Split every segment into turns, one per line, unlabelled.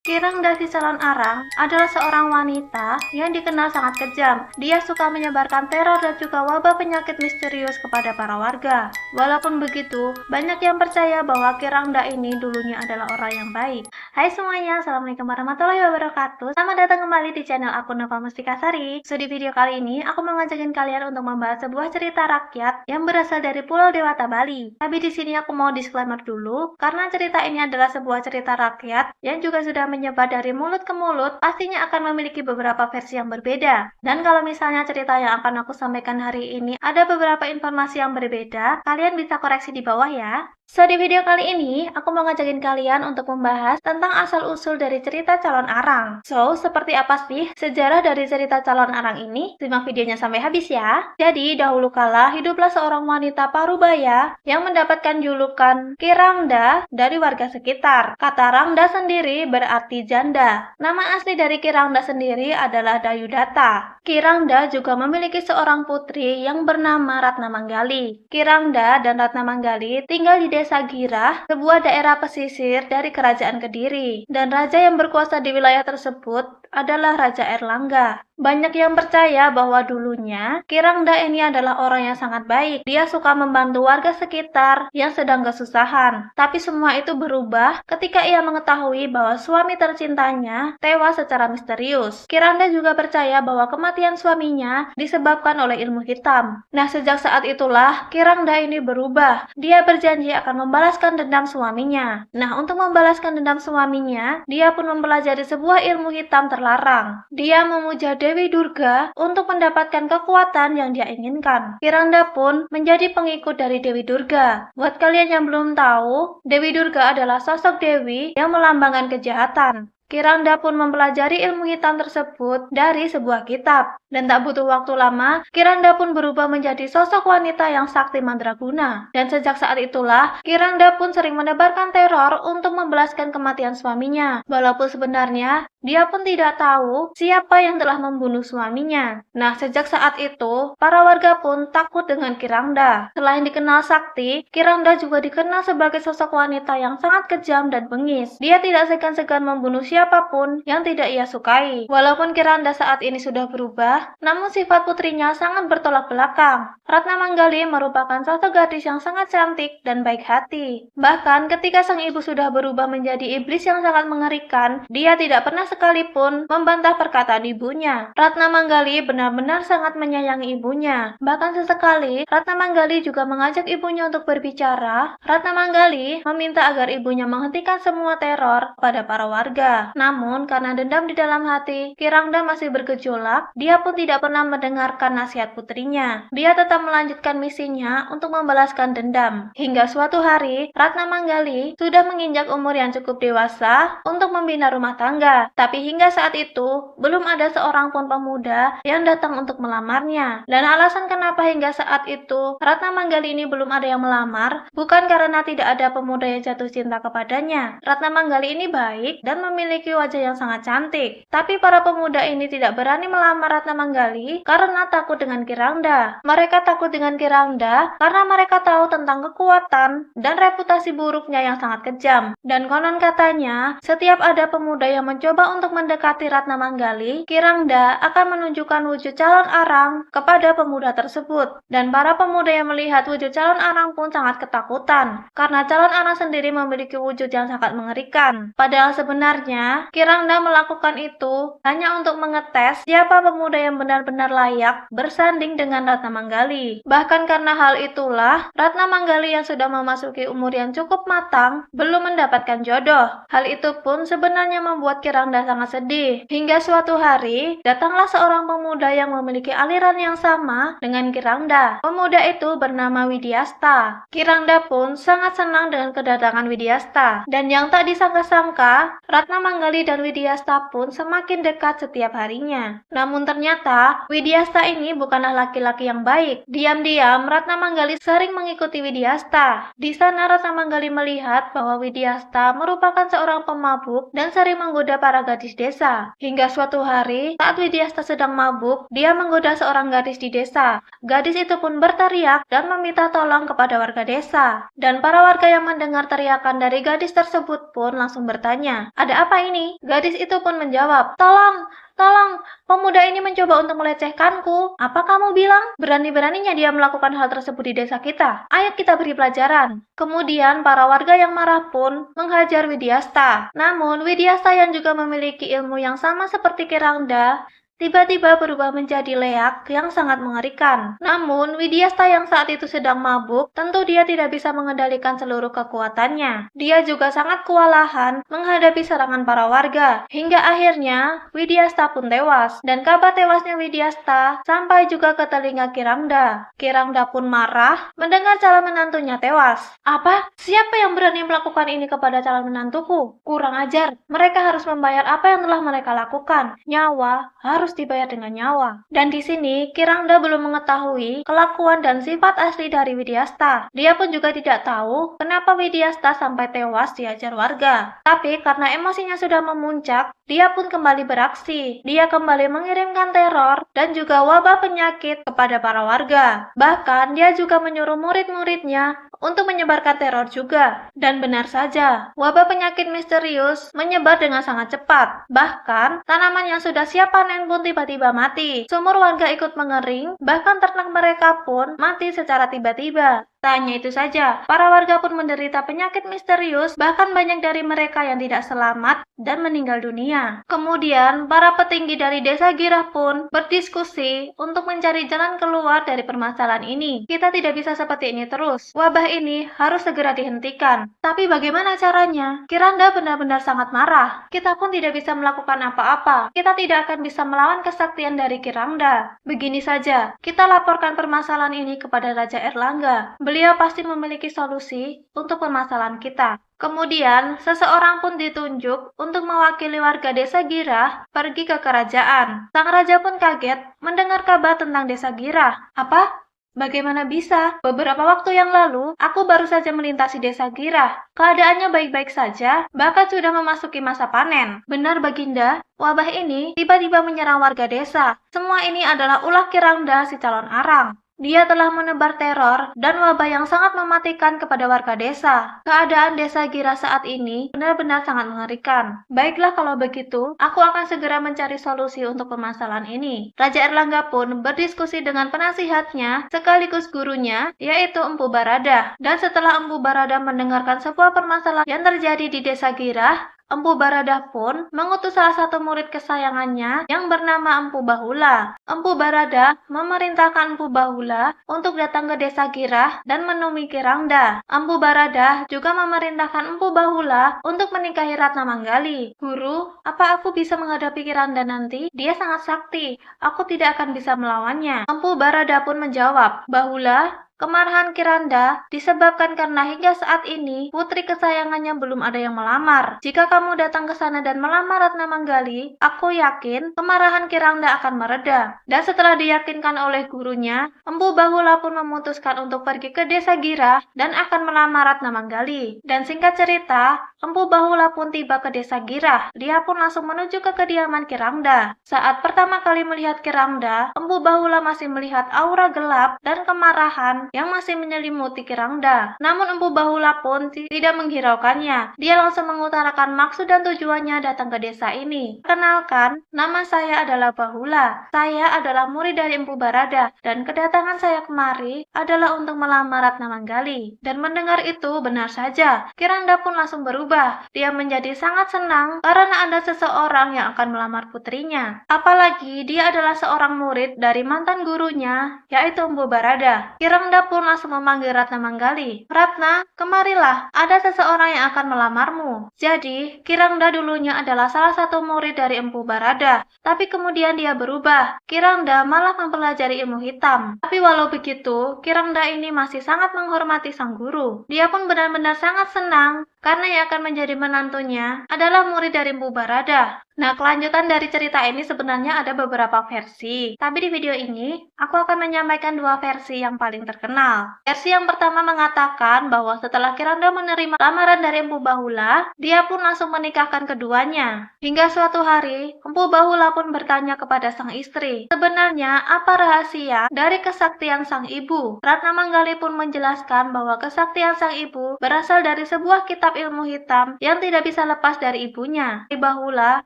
Kirang Dasi Calon Arang adalah seorang wanita yang dikenal sangat kejam. Dia suka menyebarkan teror dan juga wabah penyakit misterius kepada para warga. Walaupun begitu, banyak yang percaya bahwa Kirangda ini dulunya adalah orang yang baik. Hai semuanya, Assalamualaikum warahmatullahi wabarakatuh. Selamat datang kembali di channel aku Nova Mustikasari. So, di video kali ini, aku mau ngajakin kalian untuk membahas sebuah cerita rakyat yang berasal dari Pulau Dewata, Bali. Tapi di sini aku mau disclaimer dulu, karena cerita ini adalah sebuah cerita rakyat yang juga sudah menyebar dari mulut ke mulut, pastinya akan memiliki beberapa versi yang berbeda. Dan kalau misalnya cerita yang akan aku sampaikan hari ini ada beberapa informasi yang berbeda, kalian bisa koreksi di bawah ya. So, di video kali ini, aku mau ngajakin kalian untuk membahas tentang asal-usul dari cerita Calon Arang. So, seperti apa sih sejarah dari cerita Calon Arang ini? Simak videonya sampai habis ya. Jadi, dahulu kala hiduplah seorang wanita parubaya yang mendapatkan julukan Kirangda dari warga sekitar. Kata Rangda sendiri berarti janda. Nama asli dari Kirangda sendiri adalah Dayudata. Kirangda juga memiliki seorang putri yang bernama Ratna Manggali. Kirangda dan Ratna Manggali tinggal di Desa Girah, sebuah daerah pesisir dari Kerajaan Kediri. Dan raja yang berkuasa di wilayah tersebut adalah Raja Erlangga. Banyak yang percaya bahwa dulunya Kirangda ini adalah orang yang sangat baik. Dia suka membantu warga sekitar yang sedang kesusahan. Tapi semua itu berubah ketika ia mengetahui bahwa suami tercintanya tewas secara misterius. Kirangda juga percaya bahwa kematian suaminya disebabkan oleh ilmu hitam. Nah, sejak saat itulah Kirangda ini berubah. Dia berjanji akan membalaskan dendam suaminya. Nah, untuk membalaskan dendam suaminya, dia pun mempelajari sebuah ilmu hitam terlarang. Dia memuja Dewi Durga untuk mendapatkan kekuatan yang dia inginkan. Kirangda pun menjadi pengikut dari Dewi Durga. Buat kalian yang belum tahu, Dewi Durga adalah sosok dewi yang melambangkan kejahatan. Kirangda pun mempelajari ilmu hitam tersebut dari sebuah kitab. Dan tak butuh waktu lama, Kirangda pun berubah menjadi sosok wanita yang sakti mandraguna. Dan sejak saat itulah, Kirangda pun sering menebarkan teror untuk membalaskan kematian suaminya. Walaupun sebenarnya, dia pun tidak tahu siapa yang telah membunuh suaminya. Nah, sejak saat itu, para warga pun takut dengan Kirangda. Selain dikenal sakti, Kirangda juga dikenal sebagai sosok wanita yang sangat kejam dan bengis. Dia tidak segan-segan membunuh siapapun yang tidak ia sukai. Walaupun Kirangda saat ini sudah berubah, namun sifat putrinya sangat bertolak belakang. Ratna Manggali merupakan sosok gadis yang sangat cantik dan baik hati. Bahkan ketika sang ibu sudah berubah menjadi iblis yang sangat mengerikan, dia tidak pernah sekalipun membantah perkataan ibunya. Ratna Manggali benar-benar sangat menyayangi ibunya. Bahkan sesekali, Ratna Manggali juga mengajak ibunya untuk berbicara. Ratna Manggali meminta agar ibunya menghentikan semua teror pada para warga. Namun, karena dendam di dalam hati, Kirangda masih bergejolak. Dia pun tidak pernah mendengarkan nasihat putrinya. Dia tetap melanjutkan misinya untuk membalaskan dendam. Hingga suatu hari, Ratna Manggali sudah menginjak umur yang cukup dewasa untuk membina rumah tangga. Tapi hingga saat itu, belum ada seorang pun pemuda yang datang untuk melamarnya. Dan alasan kenapa hingga saat itu Ratna Manggali ini belum ada yang melamar, bukan karena tidak ada pemuda yang jatuh cinta kepadanya. Ratna Manggali ini baik dan memiliki wajah yang sangat cantik. Tapi para pemuda ini tidak berani melamar Ratna Manggali karena takut dengan Kirangda. Mereka takut dengan Kirangda karena mereka tahu tentang kekuatan dan reputasi buruknya yang sangat kejam. Dan konon katanya, setiap ada pemuda yang mencoba untuk mendekati Ratna Manggali, Kirangda akan menunjukkan wujud calon arang kepada pemuda tersebut. Dan para pemuda yang melihat wujud calon arang pun sangat ketakutan, karena calon arang sendiri memiliki wujud yang sangat mengerikan. Padahal sebenarnya, Kirangda melakukan itu hanya untuk mengetes siapa pemuda yang benar-benar layak bersanding dengan Ratna Manggali. Bahkan karena hal itulah, Ratna Manggali yang sudah memasuki umur yang cukup matang belum mendapatkan jodoh. Hal itu pun sebenarnya membuat Kirangda sangat sedih. Hingga suatu hari, datanglah seorang pemuda yang memiliki aliran yang sama dengan Kirangda. Pemuda itu bernama Widyasta. Kirangda pun sangat senang dengan kedatangan Widyasta. Dan yang tak disangka-sangka, Ratna Manggali dan Widyasta pun semakin dekat setiap harinya. Namun ternyata, Widyasta ini bukanlah laki-laki yang baik. Diam-diam, Ratna Manggali sering mengikuti Widyasta. Di sana Ratna Manggali melihat bahwa Widyasta merupakan seorang pemabuk dan sering menggoda para gadis desa. Hingga suatu hari, saat Widyasta sedang mabuk, dia menggoda seorang gadis di desa. Gadis itu pun berteriak dan meminta tolong kepada warga desa. Dan para warga yang mendengar teriakan dari gadis tersebut pun langsung bertanya, "Ada apa ini?" Gadis itu pun menjawab, "Tolong, tolong, pemuda ini mencoba untuk melecehkanku." "Apa kamu bilang? Berani-beraninya dia melakukan hal tersebut di desa kita. Ayo kita beri pelajaran." Kemudian para warga yang marah pun menghajar Widyasta. Namun Widyasta yang juga memiliki ilmu yang sama seperti Kirangda tiba-tiba berubah menjadi leak yang sangat mengerikan. Namun, Widyasta yang saat itu sedang mabuk, tentu dia tidak bisa mengendalikan seluruh kekuatannya. Dia juga sangat kewalahan menghadapi serangan para warga. Hingga akhirnya, Widyasta pun tewas. Dan kabar tewasnya Widyasta sampai juga ke telinga Kirangda. Kirangda pun marah mendengar calon menantunya tewas. "Apa? Siapa yang berani melakukan ini kepada calon menantuku? Kurang ajar. Mereka harus membayar apa yang telah mereka lakukan. Nyawa harus dibayar dengan nyawa." Dan di sini Kirangda belum mengetahui kelakuan dan sifat asli dari Widyasta. Dia pun juga tidak tahu kenapa Widyasta sampai tewas dihajar warga. Tapi karena emosinya sudah memuncak, dia pun kembali beraksi. Dia kembali mengirimkan teror dan juga wabah penyakit kepada para warga. Bahkan dia juga menyuruh murid-muridnya untuk menyebarkan teror juga. Dan benar saja, wabah penyakit misterius menyebar dengan sangat cepat. Bahkan, tanaman yang sudah siap panen pun tiba-tiba mati. Sumur warga ikut mengering, bahkan ternak mereka pun mati secara tiba-tiba. Tak hanya itu saja, para warga pun menderita penyakit misterius, bahkan banyak dari mereka yang tidak selamat dan meninggal dunia. Kemudian, para petinggi dari desa Girah pun berdiskusi untuk mencari jalan keluar dari permasalahan ini. Kita tidak bisa seperti ini terus. Wabah ini harus segera dihentikan. Tapi bagaimana caranya? Kiranda benar-benar sangat marah. Kita pun tidak bisa melakukan apa-apa. Kita tidak akan bisa melawan kesaktian dari Kiranda. Begini saja, kita laporkan permasalahan ini kepada Raja Erlangga. Beliau pasti memiliki solusi untuk permasalahan kita. Kemudian, seseorang pun ditunjuk untuk mewakili warga desa Girah pergi ke kerajaan. Sang raja pun kaget mendengar kabar tentang desa Girah. "Apa? Bagaimana bisa? Beberapa waktu yang lalu, aku baru saja melintasi desa Girah. Keadaannya baik-baik saja, bahkan sudah memasuki masa panen." "Benar, Baginda. Wabah ini tiba-tiba menyerang warga desa. Semua ini adalah ulah Kirangda si calon arang. Dia telah menebar teror dan wabah yang sangat mematikan kepada warga desa. Keadaan desa Girah saat ini benar-benar sangat mengerikan. Baiklah kalau begitu, aku akan segera mencari solusi untuk permasalahan ini." Raja Erlangga pun berdiskusi dengan penasihatnya sekaligus gurunya, yaitu Empu Baradah. Dan setelah Empu Baradah mendengarkan sebuah permasalahan yang terjadi di desa Girah, Empu Baradah pun mengutus salah satu murid kesayangannya yang bernama Empu Bahula. Empu Baradah memerintahkan Empu Bahula untuk datang ke desa Girah dan menemui Kirangda. Empu Baradah juga memerintahkan Empu Bahula untuk menikahi Ratna Manggali. "Guru, apa aku bisa menghadapi Kirangda nanti? Dia sangat sakti. Aku tidak akan bisa melawannya." Empu Baradah pun menjawab, "Bahula, kemarahan Kiranda disebabkan karena hingga saat ini putri kesayangannya belum ada yang melamar. Jika kamu datang ke sana dan melamar Ratna Manggali, aku yakin kemarahan Kiranda akan mereda." Dan setelah diyakinkan oleh gurunya, Empu Bahula pun memutuskan untuk pergi ke desa Girah dan akan melamar Ratna Manggali. Dan singkat cerita, Empu Bahula pun tiba ke desa Girah. Dia pun langsung menuju ke kediaman Kirangda. Saat pertama kali melihat Kirangda, Empu Bahula masih melihat aura gelap dan kemarahan yang masih menyelimuti Kirangda. Namun Empu Bahula pun tidak menghiraukannya. Dia langsung mengutarakan maksud dan tujuannya datang ke desa ini. "Kenalkan, nama saya adalah Bahula. Saya adalah murid dari Empu Baradah dan kedatangan saya kemari adalah untuk melamar Ratna Manggali." Dan mendengar itu benar saja, Kirangda pun langsung berubah. Dia menjadi sangat senang karena ada seseorang yang akan melamar putrinya. Apalagi dia adalah seorang murid dari mantan gurunya, yaitu Empu Baradah. Kirangda pun langsung memanggil Ratna Manggali. "Ratna, kemarilah, ada seseorang yang akan melamarmu." Jadi, Kirangda dulunya adalah salah satu murid dari Empu Baradah, tapi kemudian dia berubah. Kirangda malah mempelajari ilmu hitam. Tapi walau begitu, Kirangda ini masih sangat menghormati sang guru. Dia pun benar-benar sangat senang karena yang akan menjadi menantunya adalah murid dari Empu Baradah. Nah, kelanjutan dari cerita ini sebenarnya ada beberapa versi, tapi di video ini aku akan menyampaikan dua versi yang paling terkenal. Versi yang pertama mengatakan bahwa setelah Kiranda menerima lamaran dari Empu Bahula, dia pun langsung menikahkan keduanya. Hingga suatu hari, Empu Bahula pun bertanya kepada sang istri, sebenarnya apa rahasia dari kesaktian sang ibu? Ratna Manggali pun menjelaskan bahwa kesaktian sang ibu berasal dari sebuah kitab kitab ilmu hitam yang tidak bisa lepas dari ibunya. Bahula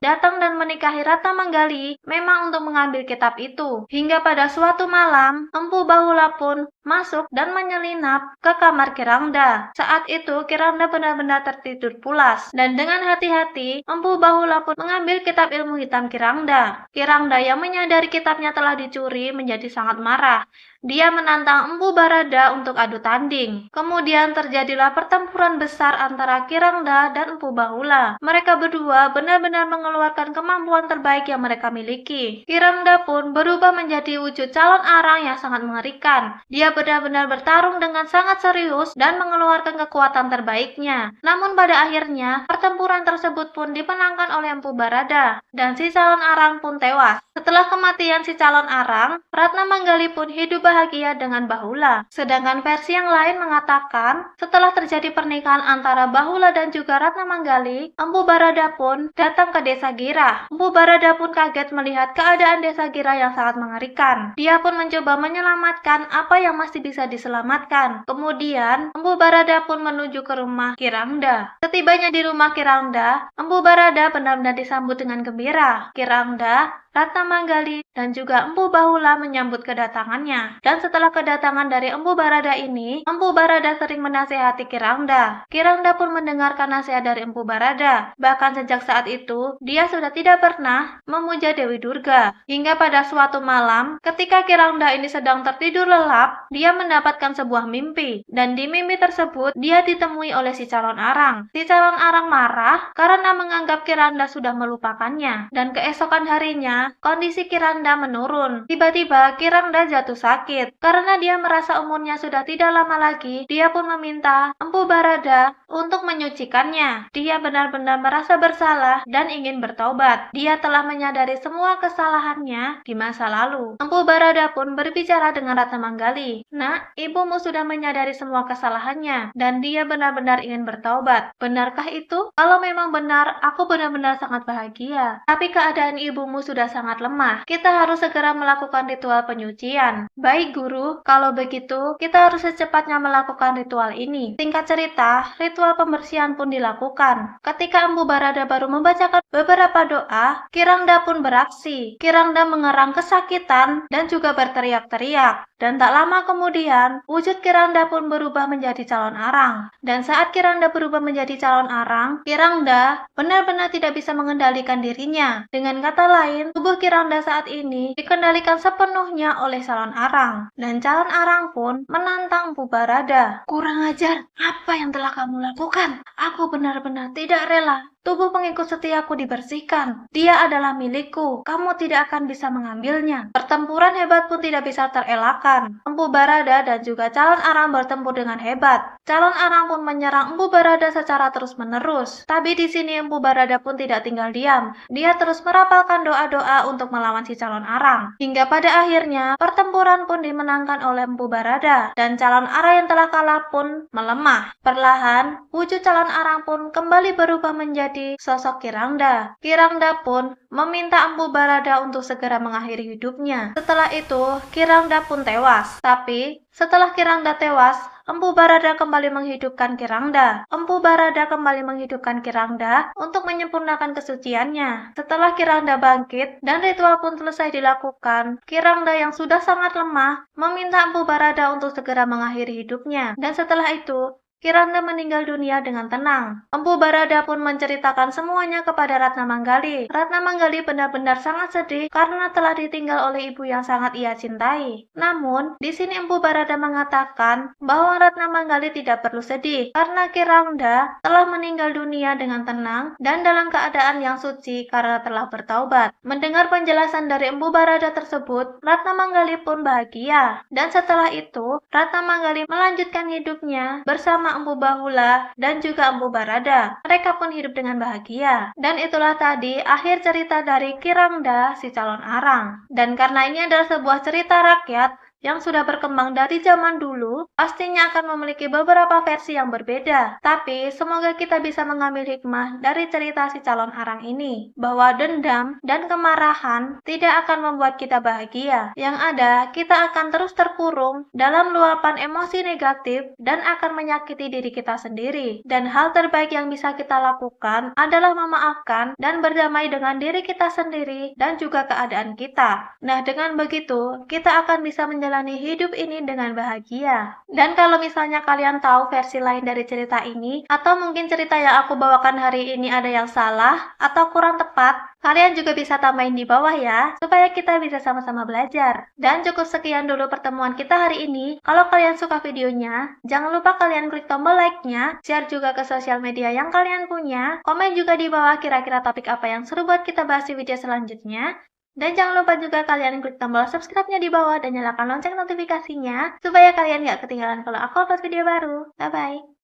datang dan menikahi Ratna Manggali memang untuk mengambil kitab itu. Hingga pada suatu malam, Empu Bahula pun masuk dan menyelinap ke kamar Kirangda. Saat itu Kirangda benar-benar tertidur pulas, dan dengan hati-hati Empu Bahula pun mengambil kitab ilmu hitam Kirangda. Kirangda yang menyadari kitabnya telah dicuri menjadi sangat marah. Dia menantang Empu Barada untuk adu tanding. Kemudian terjadilah pertempuran besar antara Kirangda dan Empu Bahula. Mereka berdua benar-benar mengeluarkan kemampuan terbaik yang mereka miliki. Kirangda pun berubah menjadi wujud calon arang yang sangat mengerikan. Dia benar-benar bertarung dengan sangat serius dan mengeluarkan kekuatan terbaiknya. Namun pada akhirnya, pertempuran tersebut pun dimenangkan oleh Empu Barada, dan si calon arang pun tewas. Setelah kematian si calon arang, Ratna Manggali pun hidup bahagia dengan Bahula. Sedangkan versi yang lain mengatakan, setelah terjadi pernikahan antara Bahula dan juga Ratna Manggali, Empu Barada pun datang ke desa Gira. Empu Barada pun kaget melihat keadaan desa Gira yang sangat mengerikan. Dia pun mencoba menyelamatkan apa yang masih bisa diselamatkan. Kemudian, Empu Barada pun menuju ke rumah Kirangda. Setibanya di rumah Kirangda, Empu Barada benar-benar disambut dengan gembira. Kirangda, Ratna Manggali, dan juga Empu Bahula menyambut kedatangannya. Dan setelah kedatangan dari Empu Barada ini, Empu Barada sering menasehati Kirangda. Kirangda pun mendengarkan nasihat dari Empu Barada. Bahkan sejak saat itu, dia sudah tidak pernah memuja Dewi Durga. Hingga pada suatu malam, ketika Kirangda ini sedang tertidur lelap, dia mendapatkan sebuah mimpi. Dan di mimpi tersebut, dia ditemui oleh si calon arang. Si calon arang marah karena menganggap Kirangda sudah melupakannya. Dan keesokan harinya, kondisi Kirangda menurun. Tiba-tiba Kirangda jatuh sakit. Karena dia merasa umurnya sudah tidak lama lagi, dia pun meminta Empu Barada untuk menyucikannya. Dia benar-benar merasa bersalah dan ingin bertobat. Dia telah menyadari semua kesalahannya di masa lalu. Empu Barada pun berbicara dengan Ratna Manggali. "Nak, ibumu sudah menyadari semua kesalahannya dan dia benar-benar ingin bertobat. Benarkah itu?" "Kalau memang benar, aku benar-benar sangat bahagia. Tapi keadaan ibumu sudah sangat lemah. Kita harus segera melakukan ritual penyucian." "Baik, Guru. Kalau begitu, kita harus secepatnya melakukan ritual ini." Singkat cerita, ritual pembersihan pun dilakukan. Ketika Empu Barada baru membacakan beberapa doa, Kirangda pun beraksi. Kirangda mengerang kesakitan dan juga berteriak-teriak. Dan tak lama kemudian, wujud Kirangda pun berubah menjadi calon arang. Dan saat Kirangda berubah menjadi calon arang, Kirangda benar-benar tidak bisa mengendalikan dirinya. Dengan kata lain, tubuh Kirangda saat ini dikendalikan sepenuhnya oleh calon arang. Dan calon arang pun menantang Empu Barada. "Kurang ajar, apa yang telah kamu lakukan? Aku benar-benar tidak rela tubuh pengikut setiaku dibersihkan. Dia adalah milikku. Kamu tidak akan bisa mengambilnya." Pertempuran hebat pun tidak bisa terelakkan. Empu Barada dan juga calon arang bertempur dengan hebat. Calon arang pun menyerang Empu Barada secara terus-menerus. Tapi di sini Empu Barada pun tidak tinggal diam. Dia terus merapalkan doa-doa untuk melawan si calon arang. Hingga pada akhirnya, pertempuran pun dimenangkan oleh Empu Barada. Dan calon arang yang telah kalah pun melemah. Perlahan, wujud calon arang pun kembali berubah menjadi sosok Kirangda. Kirangda pun meminta Empu Barada untuk segera mengakhiri hidupnya. Setelah itu, Kirangda pun tewas. Tapi, setelah Kirangda tewas, Empu Barada kembali menghidupkan Kirangda. Empu Barada kembali menghidupkan Kirangda untuk menyempurnakan kesuciannya. Setelah Kirangda bangkit dan ritual pun selesai dilakukan, Kirangda yang sudah sangat lemah meminta Empu Barada untuk segera mengakhiri hidupnya. Dan setelah itu, Kirangda meninggal dunia dengan tenang. Empu Barada pun menceritakan semuanya kepada Ratna Manggali. Ratna Manggali benar-benar sangat sedih karena telah ditinggal oleh ibu yang sangat ia cintai. Namun, di sini Empu Barada mengatakan bahwa Ratna Manggali tidak perlu sedih karena Kirangda telah meninggal dunia dengan tenang dan dalam keadaan yang suci karena telah bertaubat. Mendengar penjelasan dari Empu Barada tersebut, Ratna Manggali pun bahagia. Dan setelah itu, Ratna Manggali melanjutkan hidupnya bersama Empu Bahula dan juga Empu Barada. Mereka pun hidup dengan bahagia. Dan itulah tadi akhir cerita dari Kirangda si calon arang. Dan karena ini adalah sebuah cerita rakyat, yang sudah berkembang dari zaman dulu, pastinya akan memiliki beberapa versi yang berbeda. Tapi, semoga kita bisa mengambil hikmah dari cerita si calon arang ini, bahwa dendam dan kemarahan tidak akan membuat kita bahagia. Yang ada, kita akan terus terkurung dalam luapan emosi negatif dan akan menyakiti diri kita sendiri. Dan hal terbaik yang bisa kita lakukan adalah memaafkan dan berdamai dengan diri kita sendiri dan juga keadaan kita. Nah, dengan begitu, kita akan bisa menjalani hidup ini dengan bahagia. Dan kalau misalnya kalian tahu versi lain dari cerita ini, atau mungkin cerita yang aku bawakan hari ini ada yang salah atau kurang tepat, kalian juga bisa tambahin di bawah ya, supaya kita bisa sama-sama belajar. Dan cukup sekian dulu pertemuan kita hari ini. Kalau kalian suka videonya, jangan lupa kalian klik tombol like-nya, share juga ke sosial media yang kalian punya, komen juga di bawah kira-kira topik apa yang seru buat kita bahas di video selanjutnya. Dan jangan lupa juga kalian klik tombol subscribe-nya di bawah dan nyalakan lonceng notifikasinya supaya kalian gak ketinggalan kalau aku upload video baru. Bye-bye!